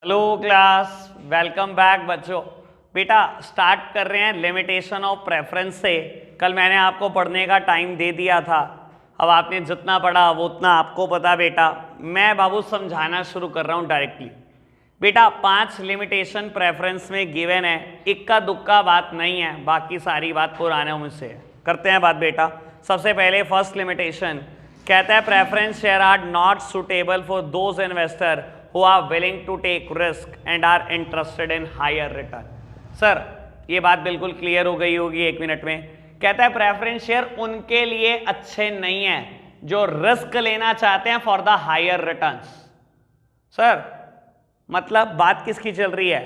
Hello class, welcome back बच्चों। बेटा start कर रहे हैं लिमिटेशन ऑफ प्रेफरेंस से। कल मैंने आपको पढ़ने का टाइम दे दिया था, अब आपने जितना पढ़ा वो उतना आपको पता। बेटा मैं बाबू समझाना शुरू कर रहा हूँ डायरेक्टली। बेटा 5 लिमिटेशन प्रेफरेंस में गिवन है, इक्का दुक्का बात नहीं है, बाकी सारी बात पुराने मुझसे है। करते हैं बात बेटा। सबसे पहले फर्स्ट लिमिटेशन कहता है preference share are not suitable for those investor who are willing to take risk and are interested in higher return। Sir ये बात बिल्कुल क्लियर हो गई होगी 1 मिनट में। कहता है प्रेफरेंस शेयर उनके लिए अच्छे नहीं है जो रिस्क लेना चाहते हैं for the higher returns. Sir मतलब बात किसकी चल रही है?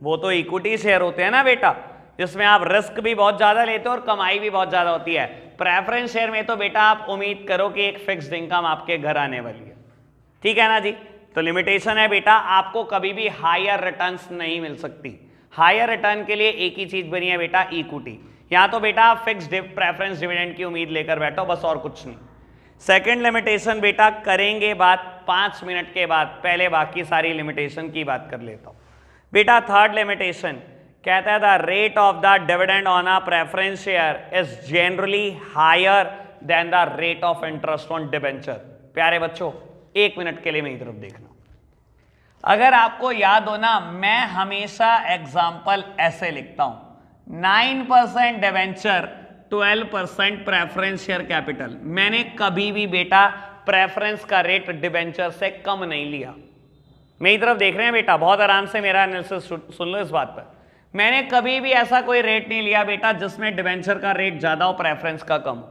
वो तो इक्विटी शेयर होते हैं ना बेटा, जिसमें आप रिस्क भी बहुत ज्यादा लेते हो और कमाई भी बहुत ज्यादा होती है। प्रेफरेंस शेयर में तो बेटा आप उम्मीद करो कि एक फिक्स्ड इनकम आपके घर आने वाली है, ठीक है ना जी। तो लिमिटेशन है बेटा, आपको कभी भी हायर रिटर्न्स नहीं मिल सकती। हायर रिटर्न के लिए एक ही चीज बनी है बेटा, इक्विटी। यहां तो बेटा आप फिक्स्ड प्रेफरेंस डिविडेंड की उम्मीद लेकर बैठो, बस और कुछ नहीं। सेकंड लिमिटेशन बेटा करेंगे बात 5 मिनट के बाद, पहले बाकी सारी लिमिटेशन की बात कर लेता हूं बेटा। थर्ड लिमिटेशन कहता है the rate of the dividend on a preference share is generally higher than the rate of interest on debenture. प्यारे बच्चों 1 मिनट के लिए मेरी तरफ देखना। अगर आपको याद हो ना, मैं हमेशा एग्जाम्पल ऐसे लिखता हूं 9% डिवेंचर 12% प्रेफरेंस शेयर कैपिटल। मैंने कभी भी बेटा प्रेफरेंस का रेट डिवेंचर से कम नहीं लिया। मेरी तरफ देख रहे हैं बेटा, बहुत आराम से मेरा एनालिसिस सुन लो इस बात पर। मैंने कभी भी ऐसा कोई रेट नहीं लिया बेटा जिसमें डिवेंचर का रेट ज्यादा हो प्रेफरेंस का कम।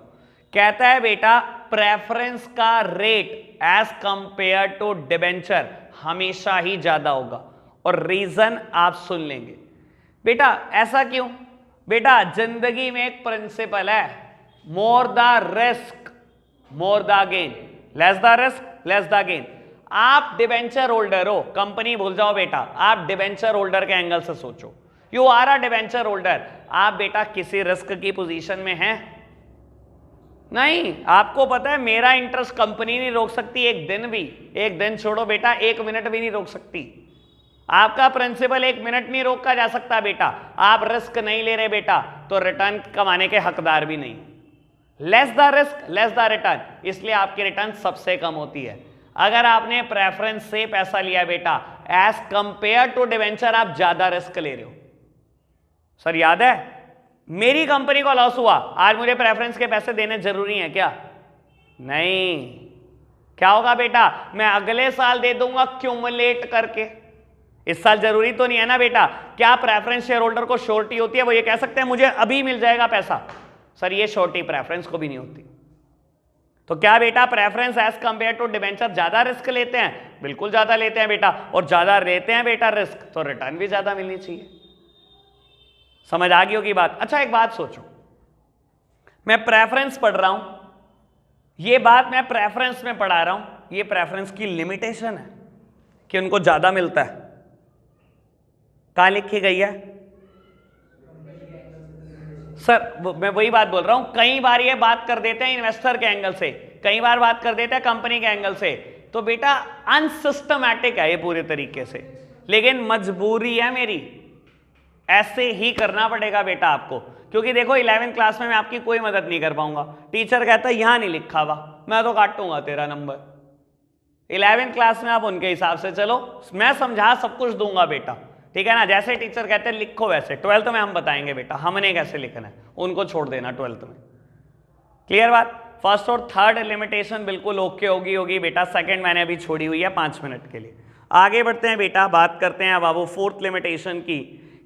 कहता है बेटा प्रेफरेंस का rate as compare to debenture हमेशा ही ज्यादा होगा, और रीजन आप सुन लेंगे बेटा। ऐसा क्यों? बेटा जिंदगी में एक प्रिंसिपल है, more the risk more the gain, less the risk less the gain. आप डिबेंचर होल्डर हो, कंपनी भूल जाओ बेटा, आप डिबेंचर होल्डर के एंगल से सोचो। You are a debenture holder. आप बेटा किसी रिस्क की पोजीशन में हैं? नहीं। आपको पता है मेरा इंटरेस्ट कंपनी नहीं रोक सकती एक दिन भी, एक दिन छोड़ो बेटा 1 मिनट भी नहीं रोक सकती। आपका प्रिंसिपल 1 मिनट नहीं रोका जा सकता बेटा। आप रिस्क नहीं ले रहे बेटा तो रिटर्न कमाने के हकदार भी नहीं। Less the risk less the return, इसलिए आपकी रिटर्न सबसे कम होती है। अगर आपने प्रेफरेंस से पैसा लिया बेटा एज कंपेयर टू डिवेंचर, आप ज्यादा रिस्क ले रहे हो। सर याद है मेरी कंपनी को लॉस हुआ, आज मुझे प्रेफरेंस के पैसे देने जरूरी हैं क्या? नहीं। क्या होगा बेटा? मैं अगले साल दे दूंगा क्यूमुलेट करके। इस साल जरूरी तो नहीं है ना बेटा। क्या प्रेफरेंस शेयर होल्डर को श्योरिटी होती है? वो ये कह सकते हैं मुझे अभी मिल जाएगा पैसा। सर ये श्योरिटी प्रेफरेंस को भी नहीं होती। तो क्या बेटा preference as compare to debenture ज्यादा रिस्क लेते हैं? बिल्कुल ज्यादा लेते हैं बेटा, और ज्यादा लेते हैं बेटा रिस्क तो रिटर्न भी ज्यादा मिलनी चाहिए। समझ आ गई होगी बात। अच्छा एक बात सोचो, मैं प्रेफरेंस पढ़ रहा हूं, ये बात मैं प्रेफरेंस में पढ़ा रहा हूं, ये प्रेफरेंस की लिमिटेशन है कि उनको ज्यादा मिलता है। कहां लिखी गई है? सर मैं वही बात बोल रहा हूं, कई बार ये बात कर देते हैं इन्वेस्टर के एंगल से, कई बार बात कर देते हैं कंपनी के एंगल से। तो बेटा अनसिस्टमैटिक है ये पूरे तरीके से, लेकिन मजबूरी है मेरी, ऐसे ही करना पड़ेगा बेटा आपको। क्योंकि देखो 11वीं क्लास में मैं आपकी कोई मदद नहीं कर पाऊंगा। टीचर कहता है यहां नहीं लिखा हुआ, मैं तो काटूंगा तेरा नंबर। 11वीं क्लास में आप उनके हिसाब से चलो, मैं समझा सब कुछ दूंगा बेटा, ठीक है ना। जैसे टीचर कहते हैं लिखो वैसे। 12th में हम बताएंगे बेटा हमने कैसे लिखना है, उनको छोड़ देना 12th में। क्लियर बात? फर्स्ट और थर्ड लिमिटेशन बिल्कुल ओके होगी बेटा। सेकंड मैंने अभी छोड़ी हुई है 5 मिनट के लिए। आगे बढ़ते हैं बेटा, बात करते हैं बाबू 4th लिमिटेशन की।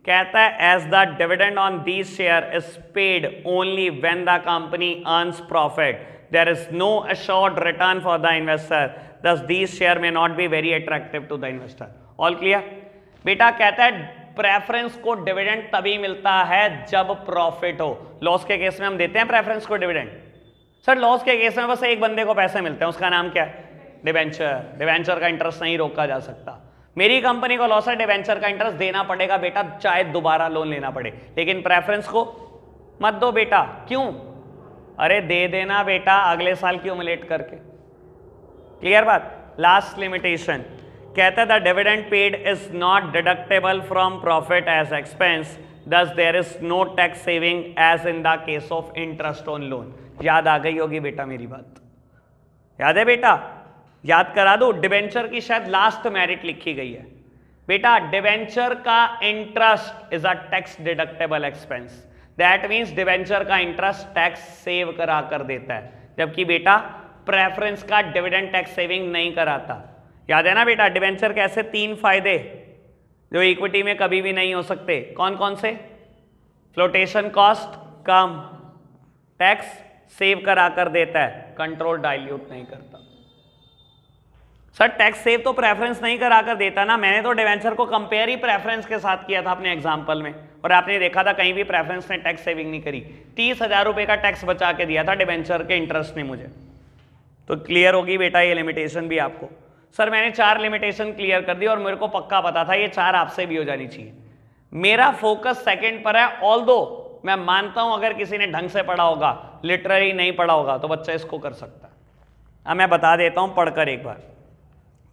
कहता है as the dividend on these share is paid only when the company earns profit, there is no assured return for the investor, thus these share may not be very attractive to the investor. All clear बेटा? कहता है preference को dividend तभी मिलता है जब profit हो। Loss के केस में हम देते हैं प्रेफरेंस को डिविडेंड। सर लॉस के केस में बस एक बंदे को पैसे मिलते हैं, उसका नाम क्या है? डिवेंचर। डिवेंचर का इंटरेस्ट नहीं रोका जा सकता। मेरी कंपनी को लॉस है, डिवेंचर का इंटरेस्ट देना पड़ेगा बेटा, चाहे दोबारा लोन लेना पड़े, लेकिन प्रेफरेंस को मत दो बेटा। क्यों? अरे दे देना बेटा अगले साल क्यूमुलेट करके। क्लियर बात? लास्ट लिमिटेशन कहता है the dividend paid is not deductible from profit as expense, thus there is no tax saving as in the case of interest on loan. याद आ गई होगी बेटा मेरी बात, याद है बेटा? याद करा दो, डिवेंचर की शायद लास्ट मेरिट लिखी गई है बेटा, डिवेंचर का interest is a tax deductible expense, that means debenture का इंटरेस्ट टैक्स सेव करा कर देता है, जबकि बेटा प्रेफरेंस का डिविडेंड टैक्स सेविंग नहीं कराता। याद है ना बेटा? डिवेंचर कैसे 3 फायदे जो इक्विटी में कभी भी नहीं हो सकते, कौन कौन से? फ्लोटेशन कॉस्ट कम, टैक्स सेव करा कर देता है, कंट्रोल डाइल्यूट नहीं करता। सर टैक्स सेव तो प्रेफरेंस नहीं करा कर देता ना, मैंने तो डिवेंचर को कंपेयर ही प्रेफरेंस के साथ किया था अपने एग्जांपल में, और आपने देखा था कहीं भी प्रेफरेंस ने टैक्स सेविंग नहीं करी। 30,000 रुपए का टैक्स बचा के दिया था डिवेंचर के इंटरेस्ट ने मुझे। तो क्लियर होगी बेटा ये लिमिटेशन भी आपको। सर मैंने 4 लिमिटेशन क्लियर कर दी और मेरे को पक्का पता था ये 4 आपसे भी हो जानी चाहिए। मेरा फोकस सेकंड पर है, ऑल्दो मैं मानता हूं अगर किसी ने ढंग से पढ़ा होगा, लिटरली नहीं पढ़ा होगा, तो बच्चा इसको कर सकता है। अब मैं बता देता हूं पढ़कर एक बार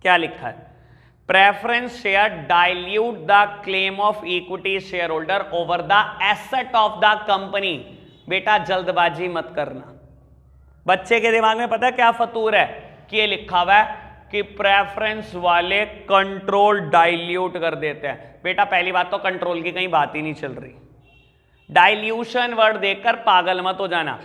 क्या लिखा है। Preference share dilute the claim of equity share holder over the asset of the company. बेटा जल्दबाजी मत करना, बच्चे के दिमाग में पता है क्या फतूर है कि ये लिखा हुआ है कि प्रेफरेंस वाले कंट्रोल डाइल्यूट कर देते हैं। बेटा पहली बात तो कंट्रोल की कहीं बात ही नहीं चल रही, डाइल्यूशन वर्ड देखकर पागल मत हो जाना।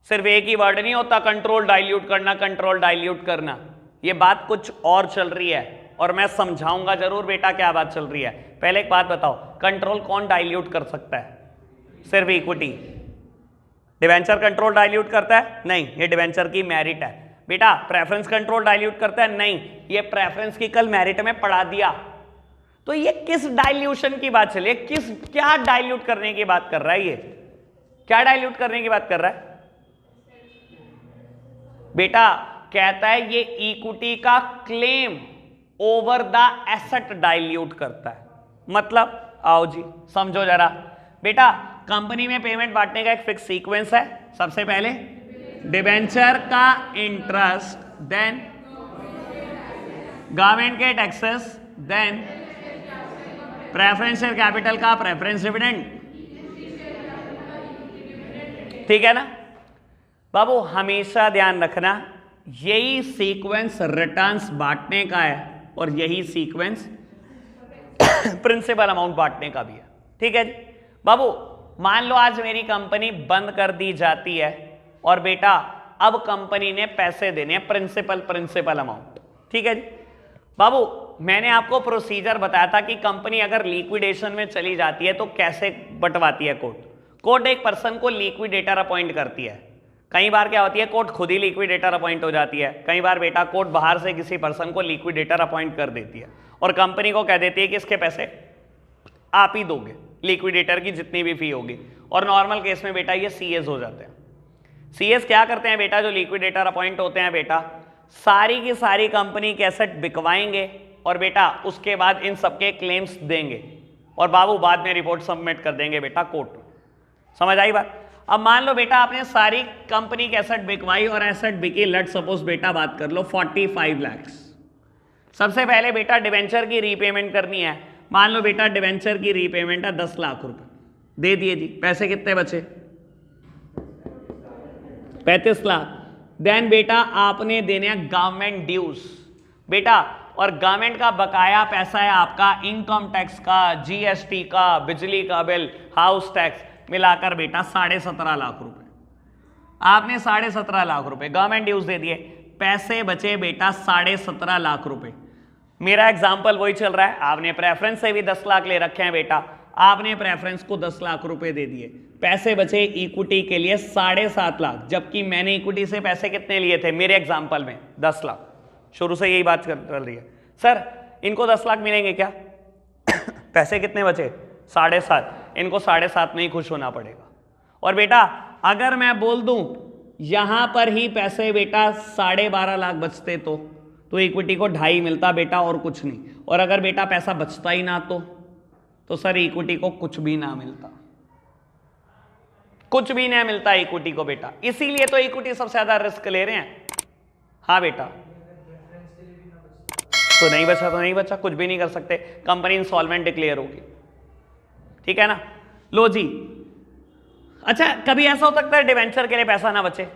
सिर्फ एक ही वर्ड नहीं होता कंट्रोल डाइल्यूट करना, कंट्रोल डाइल्यूट करना, ये बात कुछ और चल रही है और मैं समझाऊंगा जरूर बेटा क्या बात चल रही है। पहले एक बात बताओ, कंट्रोल कौन डाइल्यूट कर सकता है? सिर्फ इक्विटी। डिवेंचर कंट्रोल डाइल्यूट करता है? नहीं, ये डिवेंचर की मेरिट है। बेटा प्रेफरेंस कंट्रोल डाइल्यूट करता है? नहीं, ये प्रेफरेंस की कल मेरिट में पढ़ा दिया। तो ये किस डाइल्यूशन की बात चली है? क्या डाइल्यूट करने की बात कर रहा है? ये क्या डाइल्यूट करने की बात कर रहा है बेटा? कहता है ये इक्विटी का claim over the asset dilute करता है। मतलब आओ जी समझो जरा बेटा, कंपनी में पेमेंट बांटने का एक फिक्स सीक्वेंस है। सबसे पहले डिबेंचर का इंटरेस्ट, देन गवर्नमेंट के टैक्सेस, देन प्रेफरेंशियल कैपिटल का प्रेफरेंस डिविडेंड। ठीक है ना बाबू? हमेशा ध्यान रखना यही सीक्वेंस रिटर्न्स बांटने का है और यही सीक्वेंस प्रिंसिपल अमाउंट बांटने का भी है। ठीक है जी बाबू? मान लो आज मेरी कंपनी बंद कर दी जाती है और बेटा अब कंपनी ने पैसे देने हैं, प्रिंसिपल अमाउंट। ठीक है जी बाबू? मैंने आपको प्रोसीजर बताया था कि कंपनी अगर लिक्विडेशन में चली जाती है तो कैसे बंटवाती है कोर्ट। कोर्ट एक पर्सन को लिक्विडेटर अपॉइंट करती है। कई बार क्या होती है, कोर्ट खुद ही लिक्विडेटर अपॉइंट हो जाती है। कई बार बेटा कोर्ट बाहर से किसी पर्सन को लिक्विडेटर अपॉइंट कर देती है और कंपनी को कह देती है कि इसके पैसे आप ही दोगे, लिक्विडेटर की जितनी भी फी होगी। और नॉर्मल केस में बेटा ये सीएस हो जाते हैं। सीएस क्या करते हैं बेटा? जो लिक्विडेटर अपॉइंट होते हैं बेटा सारी की सारी कंपनी के एसेट बिकवाएंगे और बेटा उसके बाद इन सबके क्लेम्स देंगे और बाबू बाद में रिपोर्ट सबमिट कर देंगे बेटा कोर्ट। समझ आई बात? अब मान लो बेटा आपने सारी कंपनी के एसेट बिकवाई और एसेट बिकी, लेट सपोज बेटा बात कर लो 45 लाख। सबसे पहले बेटा डिवेंचर की रीपेमेंट करनी है। मान लो बेटा डिवेंचर की रीपेमेंट है 10 लाख रुपए, दे दिए जी। पैसे कितने बचे? 35 लाख। देन बेटा आपने देने हैं गवर्नमेंट ड्यूज बेटा, और गवर्नमेंट का बकाया पैसा है आपका इनकम टैक्स का, जीएसटी का, बिजली का बिल, हाउस टैक्स मिलाकर बेटा 17.5 लाख रुपए। आपने 17.5 लाख रुपए गवर्नमेंट ड्यूज दे दिए, पैसे बचे बेटा 17.5 लाख रुपए। मेरा एग्जाम्पल वही चल रहा है, आपने प्रेफरेंस से भी 10 लाख ले रखे हैं बेटा, आपने प्रेफरेंस को 10 लाख रुपए दे दिए, पैसे बचे इक्विटी के लिए 7.5 लाख, जबकि मैंने इक्विटी से पैसे कितने लिए थे मेरे एग्जाम्पल में? 10 लाख। शुरू से यही बात चल रही है। सर इनको 10 लाख मिलेंगे क्या? पैसे कितने बचे? 7.5। इनको 7.5 में ही खुश होना पड़ेगा। और बेटा अगर मैं बोल दूं यहां पर ही पैसे बेटा 12.5 लाख बचते तो इक्विटी को 2.5 मिलता बेटा और कुछ नहीं। और अगर बेटा पैसा बचता ही ना तो सर इक्विटी को कुछ भी ना मिलता, कुछ भी ना मिलता इक्विटी को बेटा। इसीलिए तो इक्विटी सबसे ज्यादा रिस्क ले रहे हैं। हाँ बेटा तो नहीं बचा तो नहीं बचा, कुछ भी नहीं कर सकते, कंपनी इंसॉल्वेंट डिक्लेयर होगी। ठीक है ना। लो जी, अच्छा कभी ऐसा हो सकता है डिवेंचर के लिए पैसा ना बचे?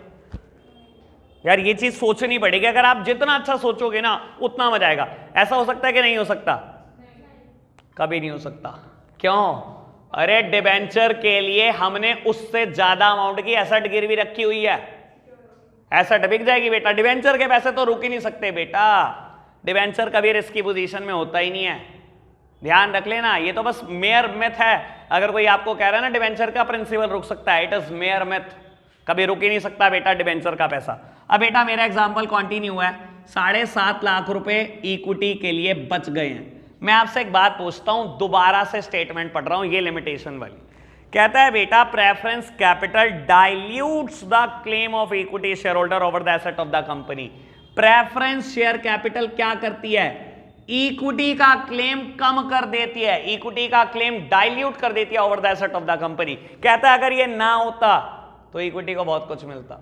यार ये चीज सोचनी पड़ेगी, अगर आप जितना अच्छा सोचोगे ना उतना मजा आएगा। ऐसा हो सकता है कि नहीं हो सकता? कभी नहीं हो सकता। क्यों? अरे डिवेंचर के लिए हमने उससे ज्यादा अमाउंट की एसेट गिरवी रखी हुई है, एसेट बिक जाएगी बेटा। डिवेंचर के पैसे तो रुक ही नहीं सकते बेटा, डिवेंचर कभी रिस्की पोजीशन में होता ही नहीं है, ध्यान रख लेना। ये तो बस मेयर मिथ है। अगर कोई आपको कह रहा है ना डिवेंचर का प्रिंसिपल रुक सकता है, इट इज मेयर मिथ, कभी रुक ही नहीं सकता बेटा डिवेंचर का पैसा। अब बेटा मेरा एग्जांपल कंटिन्यू है, 7.5 लाख रुपए इक्विटी के लिए बच गए हैं। मैं आपसे एक बात पूछता हूं, दोबारा से स्टेटमेंट पढ़ रहा हूं, ये लिमिटेशन वाली कहता है बेटा preference capital dilutes the claim of equity share holder over the asset of the company. Preference share capital क्या करती है? इक्विटी का क्लेम कम कर देती है, इक्विटी का क्लेम डाइल्यूट कर देती है over the asset of the company. कहता है अगर ये ना होता तो इक्विटी को बहुत कुछ मिलता।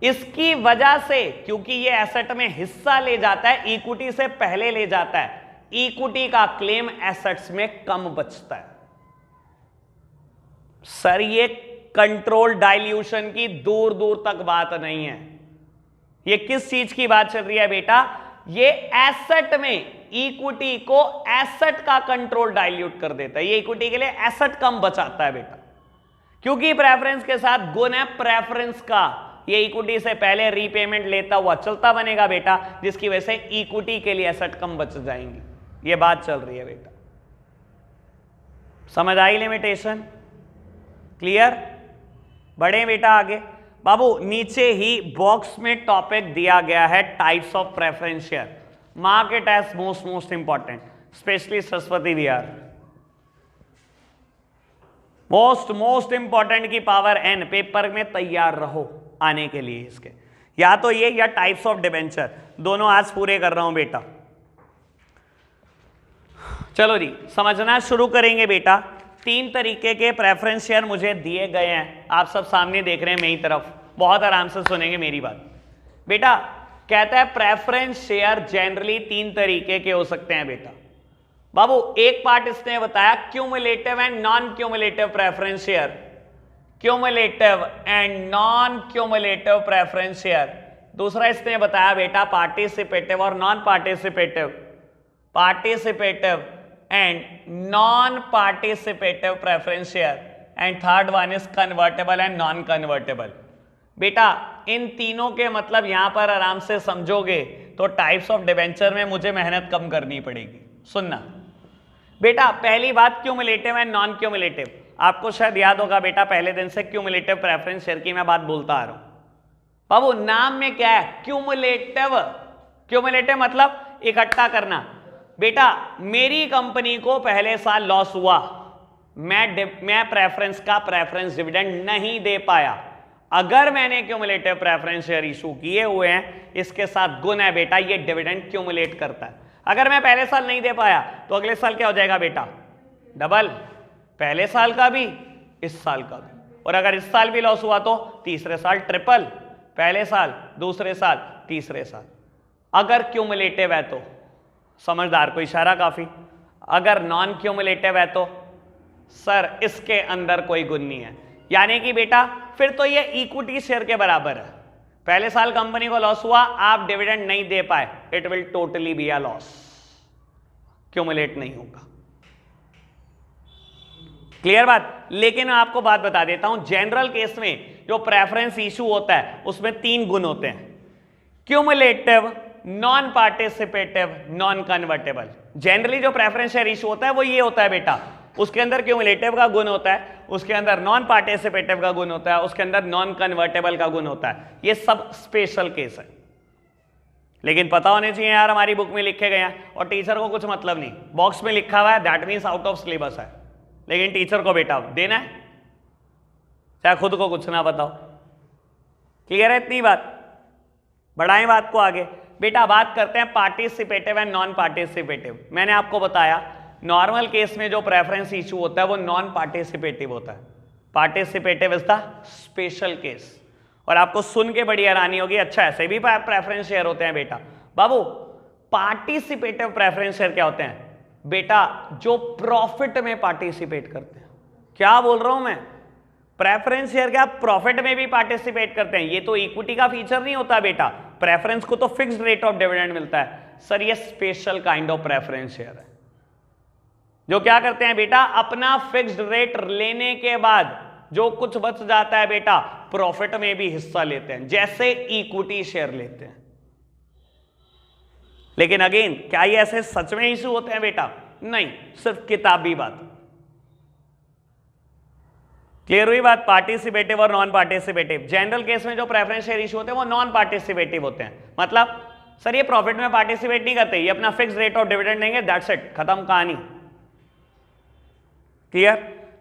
इसकी वजह से, क्योंकि ये एसेट में हिस्सा ले जाता है, इक्विटी से पहले ले जाता है, इक्विटी का क्लेम एसेट्स में कम बचता है। सर ये कंट्रोल डाइल्यूशन की दूर दूर तक बात नहीं है, ये किस चीज की बात चल रही है बेटा? ये एसेट में इक्विटी को एसेट का कंट्रोल डाइल्यूट कर देता है, ये इक्विटी के लिए एसेट कम बचाता है बेटा, क्योंकि प्रेफरेंस के साथ गुण है प्रेफरेंस का, ये इक्विटी से पहले रीपेमेंट लेता हुआ चलता बनेगा बेटा, जिसकी वजह से इक्विटी के लिए एसेट कम बच जाएंगी। ये बात चल रही है बेटा, समझ आई लिमिटेशन? क्लियर? बढ़े बेटा आगे। बाबू नीचे ही बॉक्स में टॉपिक दिया गया है types of preference share, mark it as most important, especially Saraswati Vihar. Most important की पावर एन, पेपर में तैयार रहो आने के लिए इसके, या तो ये या टाइप्स ऑफ डिबेंचर, दोनों आज पूरे कर रहा हूं बेटा। चलो जी समझना शुरू करेंगे बेटा। 3 तरीके के प्रेफरेंस शेयर मुझे दिए गए हैं, आप सब सामने देख रहे हैं मेरी तरफ, बहुत आराम से सुनेंगे मेरी बात बेटा। कहता है प्रेफरेंस शेयर जनरली 3 तरीके के हो सकते हैं बेटा। बाबू एक पार्ट इसने बताया cumulative and non cumulative preference share, cumulative and non cumulative preference share. दूसरा इसने बताया बेटा पार्टिसिपेटिव और non participative, participative and non participative preference share, and third one is convertible and non convertible. बेटा इन तीनों के मतलब यहां पर आराम से समझोगे तो टाइप्स ऑफ डिबेंचर में मुझे मेहनत कम करनी पड़ेगी। सुनना बेटा, पहली बात क्यूमुलेटिव एंड नॉन क्यूमुलेटिव, आपको शायद याद होगा बेटा पहले दिन से क्यूमुलेटिव प्रेफरेंस शेयर की मैं बात बोलता आ रहा हूं। बाबू नाम में क्या है? क्यूमुलेटिव। क्यूमुलेटिव मतलब इकट्ठा करना। बेटा मेरी कंपनी को पहले साल लॉस हुआ, मैं प्रेफरेंस का प्रेफरेंस डिविडेंड नहीं दे पाया, अगर मैंने क्यूमुलेटिव प्रेफरेंस शेयर इशू किए हुए हैं, इसके साथ गुण है बेटा ये डिविडेंड क्यूमुलेट करता है। अगर मैं पहले साल नहीं दे पाया तो अगले साल क्या हो जाएगा बेटा? डबल, पहले साल का भी इस साल का भी, और अगर इस साल भी लॉस हुआ तो तीसरे साल ट्रिपल, पहले साल दूसरे साल तीसरे साल। अगर क्यूमुलेटिव है तो समझदार को इशारा काफी, अगर नॉन क्यूमुलेटिव है तो सर इसके अंदर कोई गुण नहीं है, यानी कि बेटा फिर तो ये इक्विटी शेयर के बराबर है। पहले साल कंपनी को लॉस हुआ, आप डिविडेंड नहीं दे पाए, it will totally be a loss, cumulate नहीं होगा। क्लियर बात? लेकिन मैं आपको बात बता देता हूं, जनरल केस में जो प्रेफरेंस इशू होता है उसमें 3 गुण होते हैं, cumulative, non participative, non convertible. Generally जो प्रेफरेंस शेयर इशू होता है वो ये होता है बेटा, उसके अंदर क्यूमुलेटिव का गुण होता है, उसके अंदर नॉन पार्टिसिपेटिव का गुण होता है, उसके अंदर नॉन कन्वर्टेबल का गुण होता है। ये सब स्पेशल केस है, लेकिन पता होने चाहिए यार, हमारी बुक में लिखे गए हैं और टीचर को कुछ मतलब नहीं, बॉक्स में लिखा हुआ है that means out of syllabus है, लेकिन टीचर को बेटा देना है, चाहे खुद को कुछ ना बताओ। क्लियर है इतनी बात? बढ़ाएं बात को आगे बेटा। बात करते हैं पार्टिसिपेटिव एंड नॉन पार्टिसिपेटिव। मैंने आपको बताया नॉर्मल केस में जो प्रेफरेंस इशू होता है वो नॉन पार्टिसिपेटिव होता है, participative is the special case. और आपको सुन के बड़ी हैरानी होगी, अच्छा ऐसे भी प्रेफरेंस शेयर होते हैं बेटा? बाबू पार्टिसिपेटिव प्रेफरेंस शेयर क्या होते हैं बेटा? जो प्रॉफिट में पार्टिसिपेट करते हैं। क्या बोल रहा हूं मैं? प्रेफरेंस शेयर क्या प्रॉफिट में भी पार्टिसिपेट करते हैं? ये तो इक्विटी का फीचर नहीं होता बेटा। प्रेफरेंस को तो फिक्स्ड रेट ऑफ डिविडेंड मिलता है। सर ये special kind of preference share है जो क्या करते हैं बेटा, अपना फिक्स्ड रेट लेने के बाद जो कुछ बच जाता है बेटा प्रॉफिट में भी हिस्सा लेते हैं, जैसे इक्विटी शेयर लेते हैं। लेकिन अगेन क्या ये ऐसे सच में इशू होते हैं बेटा? नहीं, सिर्फ किताबी बात। क्लियर हुई बात? पार्टिसिपेटिव और नॉन पार्टिसिपेटिव। जनरल केस में जो प्रेफरेंस शेयर इशू होते हैं वो नॉन पार्टिसिपेटिव होते हैं। मतलब सर ये प्रॉफिट में पार्टिसिपेट नहीं करते, ये अपना फिक्स रेट ऑफ डिविडेंड देंगे, दैट्स इट, खत्म कहानी। Clear?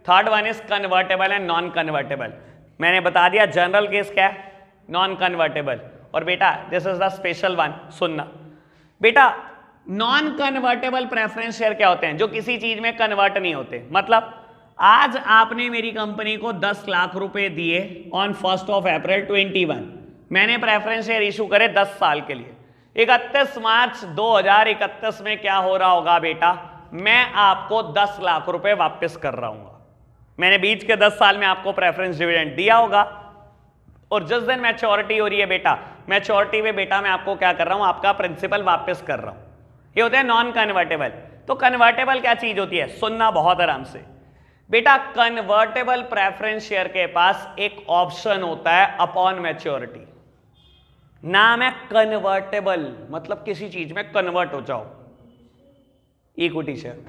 Third one is convertible and non convertible. मैंने बता दिया जनरल केस क्या है, नॉन कन्वर्टेबल। और बेटा this is the special one, सुनना बेटा। नॉन कन्वर्टेबल प्रेफरेंस शेयर क्या होते हैं? जो किसी चीज में कन्वर्ट नहीं होते। मतलब आज आपने मेरी कंपनी को 10 लाख रुपए दिए ऑन 1 अप्रैल 21, मैंने प्रेफरेंस शेयर इशू करे 10 साल के लिए। 31 मार्च 2031 में क्या हो रहा होगा बेटा? मैं आपको 10 लाख रुपए वापस कर रहा हूं। मैंने बीच के 10 साल में आपको प्रेफरेंस डिविडेंड दिया होगा और जिस दिन मैच्योरिटी हो रही है बेटा, मैच्योरिटी में बेटा मैं आपको क्या कर रहा हूं, आपका प्रिंसिपल वापस कर रहा हूं। ये होते हैं नॉन कन्वर्टेबल। तो कन्वर्टेबल क्या चीज होती है? सुनना बहुत आराम से बेटा। कन्वर्टेबल प्रेफरेंस शेयर के पास एक ऑप्शन होता है अपॉन मैच्योरिटी, नाम है कन्वर्टेबल। मतलब किसी चीज में कन्वर्ट हो जाओ, इक्विटी शेयर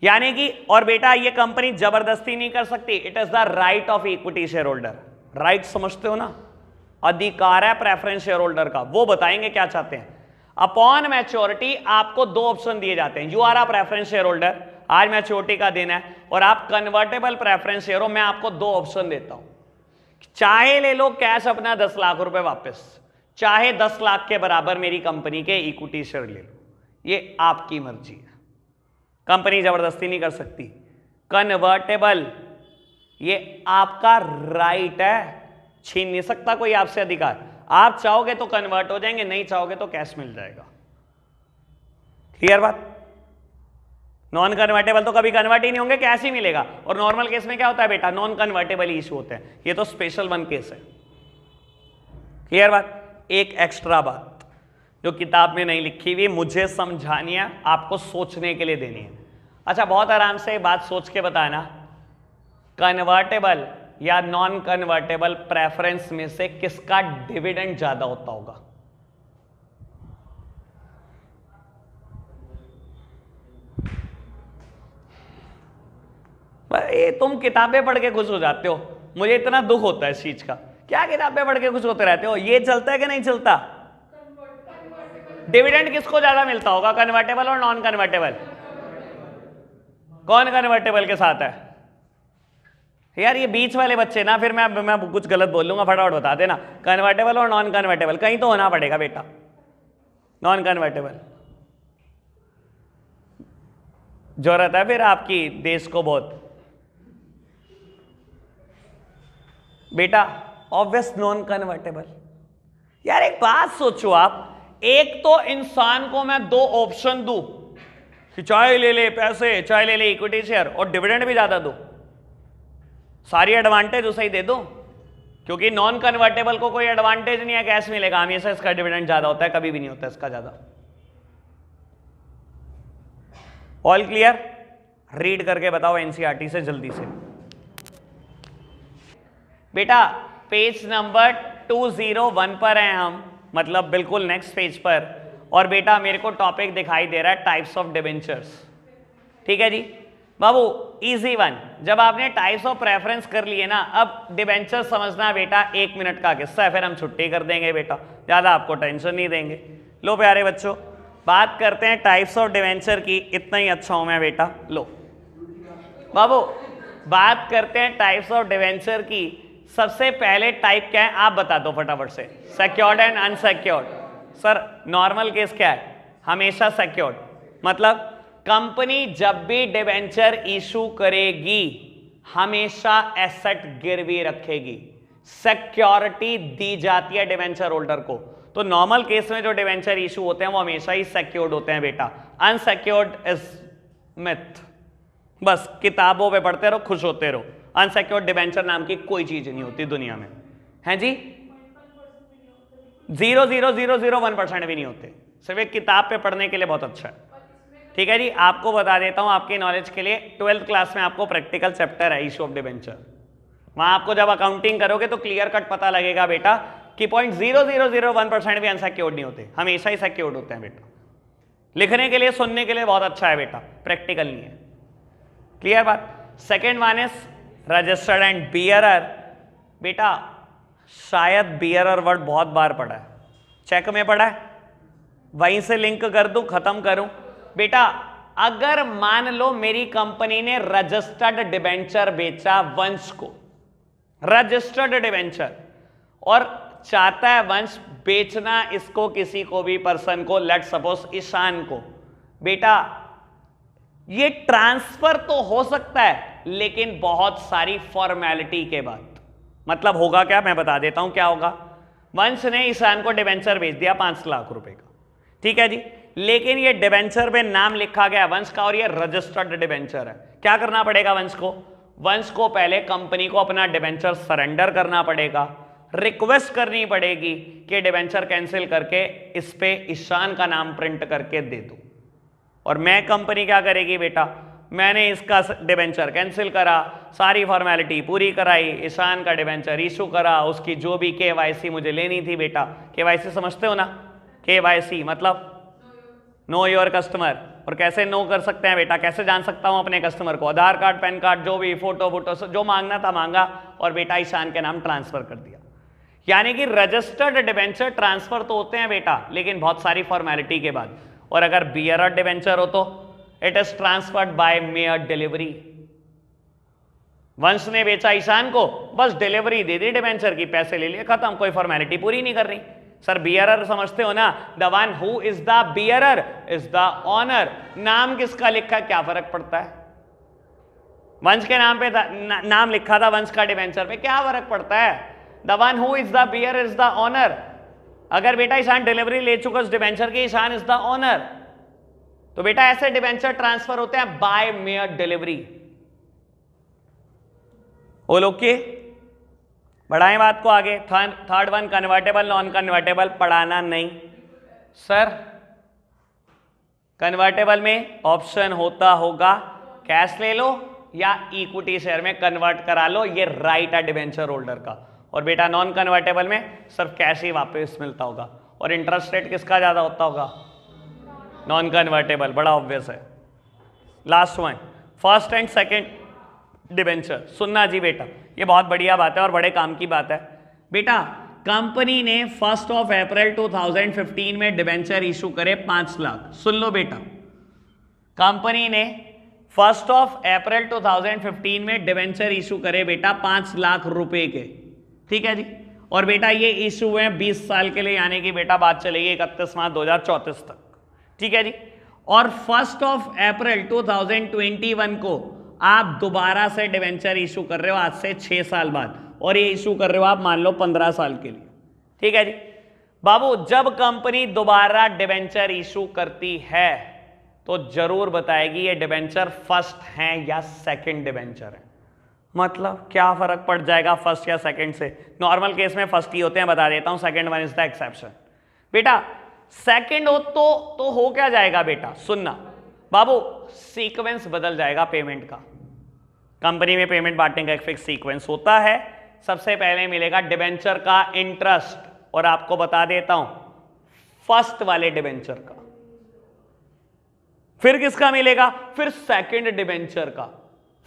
यानी कि। और बेटा ये कंपनी जबरदस्ती नहीं कर सकती, it is the right of equity share holder. Right समझते हो ना? अधिकार है प्रेफरेंस शेयर होल्डर का, वो बताएंगे क्या चाहते हैं। अपॉन मैच्योरिटी आपको 2 ऑप्शन दिए जाते हैं। You are a preference share holder, आज मैच्योरिटी का दिन है और आप कन्वर्टेबल प्रेफरेंस शेयर हो, मैं आपको 2 ऑप्शन देता हूं। चाहे ले लो कैश अपना 10 लाख रुपए वापस, चाहे 10 लाख के बराबर मेरी कंपनी के इक्विटी शेयर ले लो, ये आपकी मर्जी है। कंपनी जबरदस्ती नहीं कर सकती। कन्वर्टेबल ये आपका राइट है, छीन नहीं सकता कोई आपसे अधिकार। आप चाहोगे तो कन्वर्ट हो जाएंगे, नहीं चाहोगे तो कैश मिल जाएगा। क्लियर बात? नॉन कन्वर्टेबल तो कभी कन्वर्ट ही नहीं होंगे, कैश ही मिलेगा। और नॉर्मल केस में क्या होता है बेटा? नॉन कन्वर्टेबल ही इशू होते हैं। ये तो स्पेशल वन केस है। क्लियर बात? एक एक्स्ट्रा बात जो किताब में नहीं लिखी हुई, मुझे समझानी है, आपको सोचने के लिए देनी है। अच्छा बहुत आराम से बात सोच के बताना, कन्वर्टेबल या नॉन कन्वर्टेबल प्रेफरेंस में से किसका डिविडेंड ज्यादा होता होगा? ये तुम किताबें पढ़ के खुश हो जाते हो, मुझे इतना दुख होता है इस चीज का। क्या किताबें पढ़ के खुश होते रहते हो? ये चलता है कि नहीं चलता? डिविडेंड किसको ज्यादा मिलता होगा, कन्वर्टेबल और नॉन कन्वर्टेबल? कौन कन्वर्टेबल के साथ है? यार ये बीच वाले बच्चे ना, फिर मैं कुछ गलत बोल लूंगा, फटाफट बता देना। कन्वर्टेबल और नॉन कन्वर्टेबल कहीं तो होना पड़ेगा बेटा। नॉन कन्वर्टेबल जरूरत है फिर आपकी देश को बहुत बेटा। Obvious non convertible. यार एक बात सोचो आप, एक तो इंसान को मैं 2 ऑप्शन दूं कि चाहे ले ले पैसे, चाहे ले ले इक्विटी शेयर, और डिविडेंड भी ज्यादा दो, सारी एडवांटेज उसे ही दे दो। क्योंकि नॉन कन्वर्टेबल को कोई एडवांटेज नहीं है, कैश मिलेगा हमेशा, इसका डिविडेंड ज्यादा होता है, कभी भी नहीं होता इसका ज्यादा। All clear? रीड करके बताओ एनसीईआरटी से जल्दी से बेटा। पेज नंबर 201 पर हैं हम, मतलब बिल्कुल नेक्स्ट पेज पर। और बेटा मेरे को टॉपिक दिखाई दे रहा है टाइप्स ऑफ डिबेंचर्स। ठीक है जी बाबू, इजी वन। जब आपने टाइप्स ऑफ प्रेफरेंस कर लिए ना, अब डिबेंचर समझना बेटा 1 मिनट का किस्सा है, फिर हम छुट्टी कर देंगे बेटा, ज्यादा आपको टेंशन नहीं देंगे। लो प्यारे बच्चों, बात करते हैं टाइप्स ऑफ डिबेंचर की। इतना ही अच्छा हूं मैं बेटा। लो बाबू, बात करते हैं टाइप्स ऑफ डिबेंचर की। सबसे पहले टाइप क्या है आप बता दो फटाफट से। Secured and unsecured. Sir normal case क्या है? हमेशा सिक्योर्ड। मतलब कंपनी जब भी डिबेंचर इशू करेगी हमेशा एसेट गिरवी रखेगी, सिक्योरिटी दी जाती है डिबेंचर होल्डर को। तो नॉर्मल केस में जो डिवेंचर इशू होते हैं वो हमेशा ही सिक्योर्ड होते हैं बेटा, अनसिक्योर्ड इज मिथ। बस किताबों पे पढ़ते रहो, खुश होते रहो, अनसिक्योर्ड डिवेंचर नाम की कोई चीज नहीं होती दुनिया में, हैं जी? 0.0001% भी नहीं होते, सिर्फ एक किताब पे पढ़ने के लिए बहुत अच्छा है। ठीक है जी, आपको बता देता हूं आपकी नॉलेज के लिए, 12th क्लास में आपको प्रैक्टिकल चैप्टर है इशू ऑफ डिवेंचर, वहां आपको जब अकाउंटिंग करोगे तो क्लियर कट पता लगेगा बेटा कि 0.0001% भी अनसिक्योर्ड नहीं होते, हमेशा ही सिक्योर्ड होते हैं बेटा। लिखने के लिए, सुनने के लिए बहुत अच्छा है बेटा, प्रैक्टिकल नहीं है। क्लियर बात? Second one is registered and bearer. बेटा शायद बियरर वर्ड बहुत बार पढ़ा है, चेक में पढ़ा है, वहीं से लिंक कर दूं, खत्म करूं। बेटा अगर मान लो मेरी कंपनी ने रजिस्टर्ड डिबेंचर बेचा वंश को, रजिस्टर्ड डिबेंचर, और चाहता है वंश बेचना इसको किसी को भी पर्सन को, लेट सपोज ईशान को, बेटा ये ट्रांसफर तो हो सकता है लेकिन बहुत सारी फॉर्मेलिटी के बाद। मतलब होगा क्या, मैं बता देता हूं क्या होगा। वंश ने ईशान को डिबेंचर बेच दिया 5 लाख रुपए का, ठीक है जी, लेकिन ये डिबेंचर पे नाम लिखा गया वंश का और ये रजिस्टर्ड डिबेंचर है। क्या करना पड़ेगा वंश को? वंश को पहले कंपनी को अपना डिबेंचर सरेंडर करना पड़ेगा, रिक्वेस्ट करनी पड़ेगी कि डिबेंचर कैंसिल करके इस पे ईशान का नाम प्रिंट करके दे दो। और मैं कंपनी क्या करेगी बेटा, मैंने इसका डिबेंचर कैंसिल करा, सारी फॉर्मेलिटी पूरी कराई, ईशान का डिबेंचर इशू करा, उसकी जो भी केवाईसी मुझे लेनी थी बेटा, केवाईसी समझते हो ना, केवाईसी मतलब नो योर कस्टमर। और कैसे नो कर सकते हैं बेटा, कैसे जान सकता हूं अपने कस्टमर को? आधार कार्ड, पैन कार्ड, जो भी फोटो जो मांगना था मांगा और बेटा ईशान के नाम ट्रांसफर कर दिया। यानी कि रजिस्टर्ड डिबेंचर ट्रांसफर तो होते हैं बेटा लेकिन बहुत सारी फॉर्मेलिटी के बाद। और अगर बियरर डिबेंचर हो तो it is transferred by mere delivery. वंश ने बेचा ईशान को, बस डिलीवरी दे दी डिबेंचर की, पैसे ले लिए, खत्म, कोई फॉर्मेलिटी पूरी नहीं कर रही। सर बियरर समझते हो ना, the one who is the bearer is the owner. नाम किसका लिखा है क्या फर्क पड़ता है? वंश के नाम पे नाम लिखा था वंश का डिबेंचर पे, क्या फर्क पड़ता है? The one who is the bearer is the owner. अगर बेटा ईशान डिलीवरी ले चुका उस डिबेंचर की, ईशान इज द ऑनर। तो बेटा ऐसे डिबेंचर ट्रांसफर होते हैं by mere delivery. All okay? बढ़ाएं बात को आगे। Third one convertible, non convertible पढ़ाना नहीं सर। कन्वर्टेबल में ऑप्शन होता होगा कैश ले लो या इक्विटी शेयर में कन्वर्ट करा लो, ये राइट है डिबेंचर होल्डर का। और बेटा नॉन कन्वर्टेबल में सिर्फ कैश ही वापस मिलता होगा। और इंटरेस्ट रेट किसका ज्यादा होता होगा? नॉन कन्वर्टेबल, बड़ा ऑब्वियस है। Last one, first and second debenture. सुनना जी बेटा, ये बहुत बढ़िया बात है और बड़े काम की बात है। बेटा कंपनी ने 1 अप्रैल 2015 में डिबेंचर इशू करे 5 लाख। सुन लो बेटा, कंपनी ने 1 अप्रैल 2015 में डिबेंचर इशू करे बेटा 5 लाख रुपए के, ठीक है जी। और बेटा ये इशू हुए 20 साल के लिए, यानी कि बेटा बात चलेगी 31 मार्च 2034 तक, ठीक है जी। और 1 अप्रैल 2021 को आप दोबारा से डिबेंचर इशू कर रहे हो, आज से 6 साल बाद, और ये इशू कर रहे हो आप मान लो 15 साल के लिए, ठीक है जी। बाबू जब कंपनी दोबारा डिबेंचर इशू करती है तो जरूर बताएगी ये डिबेंचर फर्स्ट है या सेकंड डिबेंचर है। मतलब क्या फर्क पड़ जाएगा फर्स्ट या सेकंड से? नॉर्मल केस में फर्स्ट ही होते हैं, बता देता हूं, second one is the exception. बेटा सेकंड हो तो हो क्या जाएगा बेटा, सुनना बाबू, सीक्वेंस बदल जाएगा पेमेंट का। कंपनी में पेमेंट बांटने का एक फिक्स सीक्वेंस होता है। सबसे पहले मिलेगा डिबेंचर का इंटरेस्ट, और आपको बता देता हूं फर्स्ट वाले डिबेंचर का। फिर किसका मिलेगा? फिर सेकंड डिबेंचर का,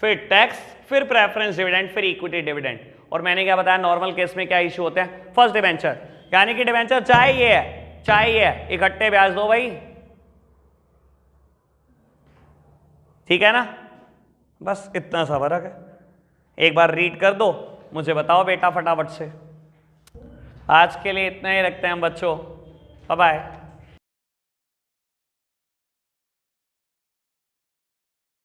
फिर टैक्स, फिर प्रेफरेंस डिविडेंड, फिर इक्विटी डिविडेंड। और मैंने क्या बताया नॉर्मल केस में क्या इशू होते हैं? फर्स्ट डिबेंचर, यानी कि डिबेंचर चाहिए इकट्ठे ब्याज दो भाई, ठीक है ना। बस इतना सा फर्क है। एक बार रीड कर दो, मुझे बताओ बेटा फटाफट से। आज के लिए इतना ही रखते हैं हम बच्चों, बाय बाय।